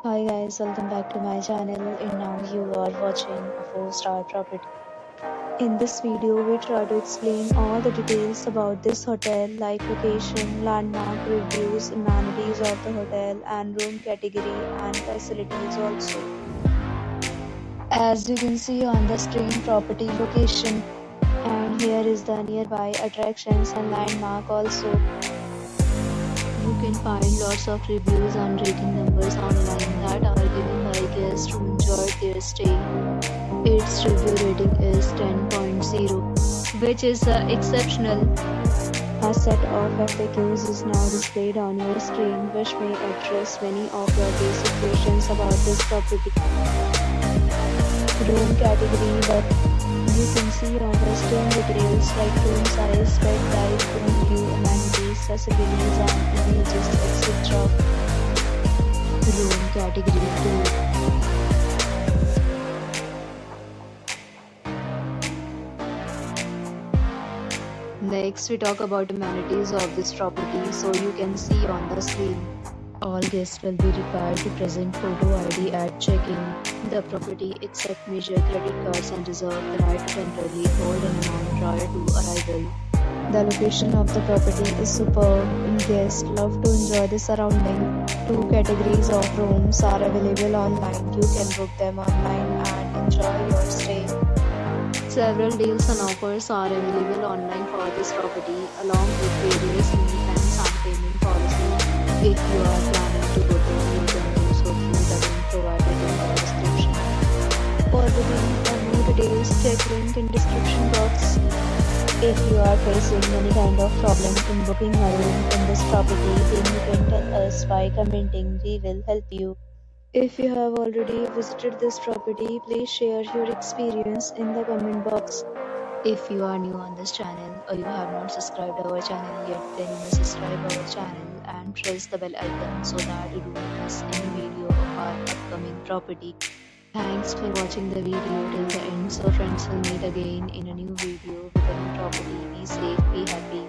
Hi guys, welcome back to my channel and now you are watching a 4-star property. In this video, we try to explain all the details about this hotel like location, landmark reviews, amenities of the hotel and room category and facilities also. As you can see on the screen, property location, and here is the nearby attractions and landmark also. You can find lots of reviews and rating numbers online that are given by guests who enjoyed their stay. Its review rating is 10.0, which is exceptional. A set of FAQs is now displayed on your screen, which may address many of your basic questions about this property. Room category that you can see on the screen details like room size, bed type, room view, amenities, facilities and images, etc. Room category 2. Next, we talk about amenities of this property, so you can see on the screen. All guests will be required to present photo ID at check-in. The property accepts major credit cards and reserves the right to temporarily hold an amount prior to arrival. The location of the property is superb and guests love to enjoy the surrounding. 2 categories of rooms are available online. You can book them online and enjoy your stay. Several deals and offers are available online for this property along with various refunds and payment policies. If you are planning to go there, you can do so through the link provided in the description. For booking or more details, check link in description box. If you are facing any kind of problem in booking a room in this property, then you can tell us by commenting. We will help you. If you have already visited this property, please share your experience in the comment box. If you are new on this channel or you have not subscribed our channel yet, then you must subscribe our channel and press the bell icon so that you don't miss any video of our upcoming property. Thanks for watching the video till the end. So friends, will meet again in a new video with a new property. Be safe, be happy.